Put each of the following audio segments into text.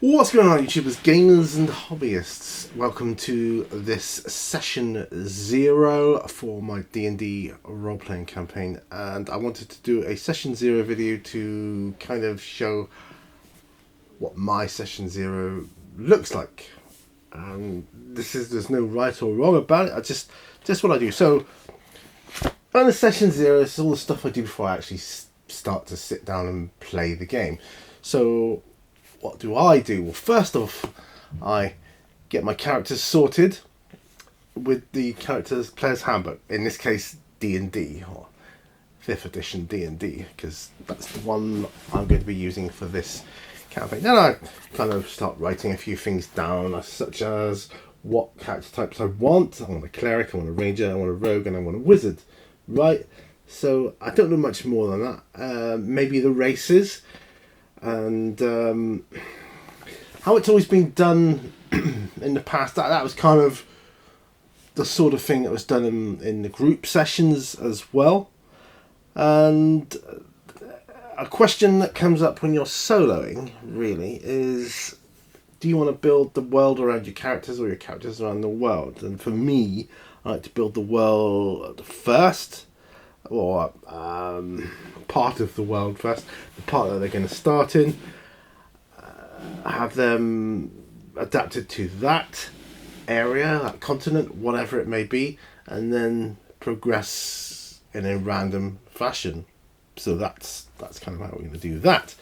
What's going on, YouTubers, gamers and hobbyists? Welcome to this session 0 for my D&D role-playing campaign, and I wanted to do a session 0 video to kind of show what my session 0 looks like. And there's no right or wrong about it. I just what I do. So on the session 0, it's all the stuff I do before I actually start to sit down and play the game. So what do? Well, first off, I get my characters sorted with the characters player's handbook. In this case, D&D, or 5th edition D&D, because that's the one I'm going to be using for this campaign. Then I kind of start writing a few things down, such as what character types I want. I want a cleric, I want a ranger, I want a rogue, and I want a wizard. Right? So I don't know much more than that. Maybe the races. And how it's always been done in the past, that was kind of the sort of thing that was done in the group sessions as well. And a question that comes up when you're soloing really is, do you want to build the world around your characters or your characters around the world? And for me, I like to build the world first, or part of the world first, the part that they're going to start in, have them adapted to that area, that continent, whatever it may be, and then progress in a random fashion. So that's kind of how we're going to do that.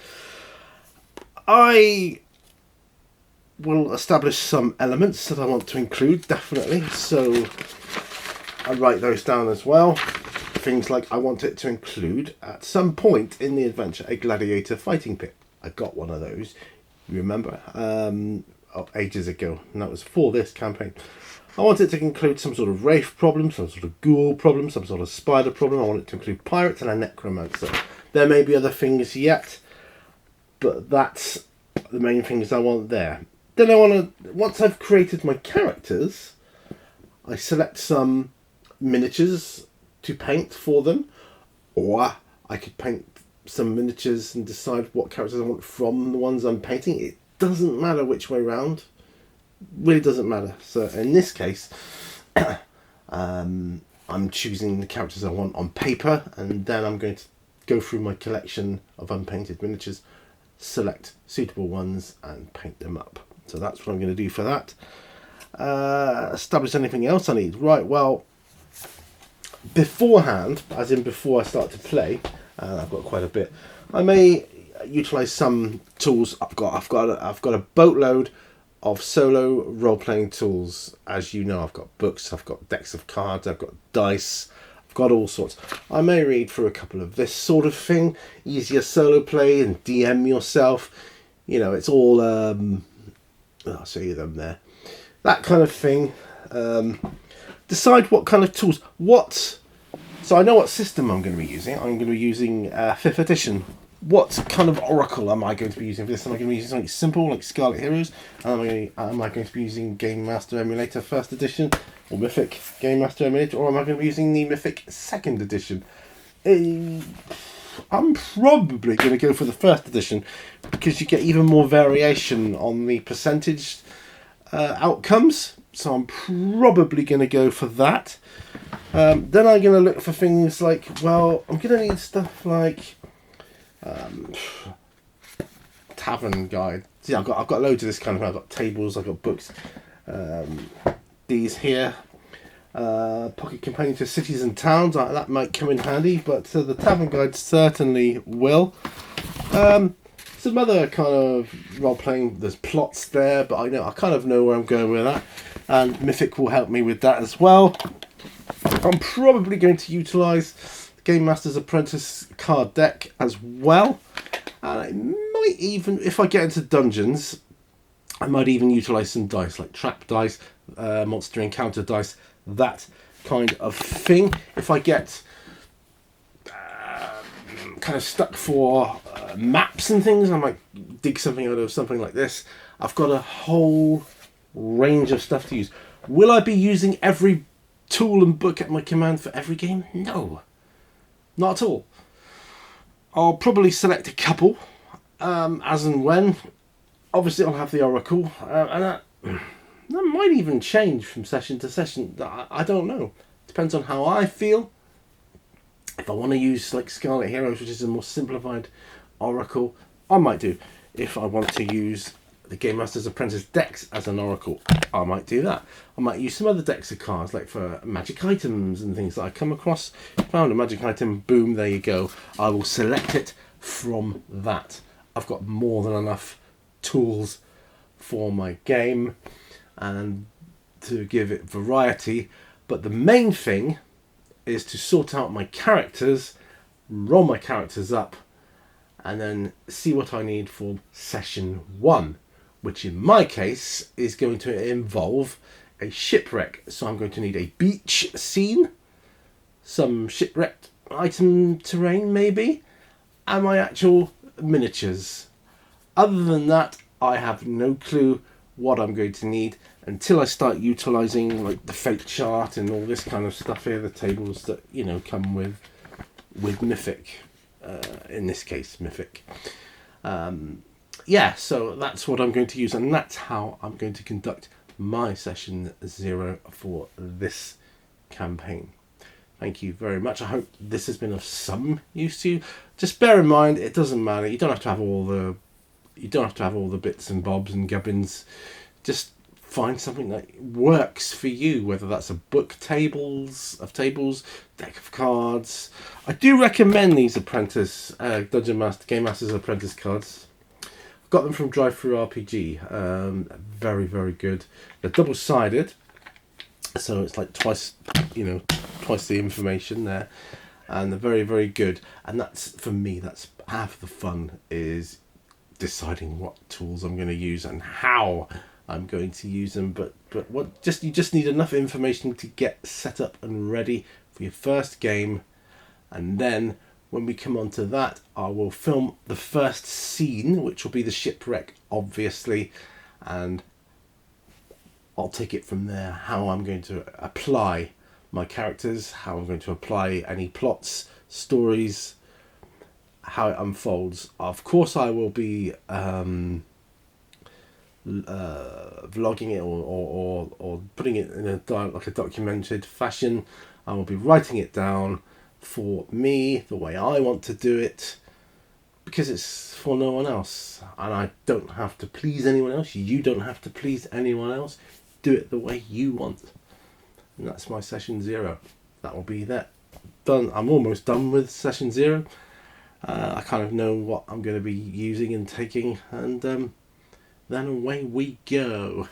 I will establish some elements that I want to include, definitely, so I write those down as well. Things like, I want it to include, at some point in the adventure, a gladiator fighting pit. I got one of those, you remember, ages ago, and that was for this campaign. I want it to include some sort of wraith problem, some sort of ghoul problem, some sort of spider problem. I want it to include pirates and a necromancer. There may be other things yet, but that's the main things I want there. Then I want to, once I've created my characters, I select some miniatures to paint for them, or I could paint some miniatures and decide what characters I want from the ones I'm painting. It doesn't matter which way round, really doesn't matter. So in this case, I'm choosing the characters I want on paper, and then I'm going to go through my collection of unpainted miniatures, select suitable ones and paint them up. So that's what I'm going to do for that. Establish anything else I need. Right, well, beforehand, as in before I start to play, I've got quite a bit. I may utilize some tools. I've got a boatload of solo role-playing tools. As you know, I've got books, I've got decks of cards, I've got dice, I've got all sorts. I may read through a couple of this sort of thing, easier solo play and DM yourself. You know, it's all I'll show you them there. That kind of thing. Decide what kind of tools. So I know what system I'm going to be using. I'm going to be using 5th edition. What kind of oracle am I going to be using for this? Am I going to be using something simple like Scarlet Heroes? Am I going to be using Game Master Emulator 1st edition, or Mythic Game Master Emulator, or am I going to be using the Mythic 2nd edition? I'm probably going to go for the 1st edition because you get even more variation on the percentage outcomes. So I'm probably going to go for that. Then I'm going to look for things like, well, I'm going to need stuff like tavern guide. See, I've got loads of this kind of thing. I've got tables, I've got books. These here, pocket companion to cities and towns. That might come in handy, but the tavern guide certainly will. Some other kind of role playing. There's plots there, but I kind of know where I'm going with that. And Mythic will help me with that as well. I'm probably going to utilise the Game Master's Apprentice card deck as well. And I might even, if I get into dungeons, I might even utilise some dice, like trap dice, monster encounter dice, that kind of thing. If I get kind of stuck for maps and things, I might dig something out of something like this. I've got a whole range of stuff to use. Will I be using every tool and book at my command for every game? No, not at all. I'll probably select a couple as and when. Obviously, I'll have the Oracle, and that might even change from session to session. I don't know. Depends on how I feel. If I want to use like Scarlet Heroes, which is a more simplified Oracle, I might do. If I want to use the Game Master's Apprentice decks as an Oracle, I might do that. I might use some other decks of cards, like for magic items and things that I come across. Found a magic item, boom, there you go. I will select it from that. I've got more than enough tools for my game and to give it variety. But the main thing is to sort out my characters, roll my characters up, and then see what I need for session 1, which in my case is going to involve a shipwreck. So I'm going to need a beach scene, some shipwrecked item terrain maybe, and my actual miniatures. Other than that, I have no clue what I'm going to need until I start utilizing like the fate chart and all this kind of stuff here, the tables that come with Mythic, in this case Mythic. So that's what I'm going to use, and that's how I'm going to conduct my session 0 for this campaign. Thank you very much. I hope this has been of some use to you. Just bear in mind, it doesn't matter. You don't have to have all the bits and bobs and gubbins. Just find something that works for you, whether that's a book deck of cards. I do recommend these Dungeon Master Game Master's Apprentice cards. I've got them from DriveThruRPG. Very, very good. They're double-sided, so it's like twice the information there, and they're very, very good. And that's, for me, that's half the fun, is deciding what tools I'm going to use and how I'm going to use them. But you just need enough information to get set up and ready for your first game, and then when we come on to that, I will film the first scene, which will be the shipwreck, obviously, and I'll take it from there, how I'm going to apply my characters, how I'm going to apply any plots, stories, how it unfolds. Of course, I will be vlogging it or putting it in a documented fashion. I will be writing it down for me, the way I want to do it, because it's for no one else, and I don't have to please anyone else. You don't have to please anyone else. Do it the way you want, and that's my session 0. That will be that done. I'm almost done with session 0. I kind of know what I'm going to be using and taking, and then away we go.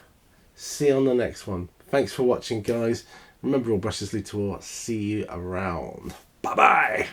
See you on the next one. Thanks for watching, guys. Remember, all brushes lead to all. See you around. Bye bye.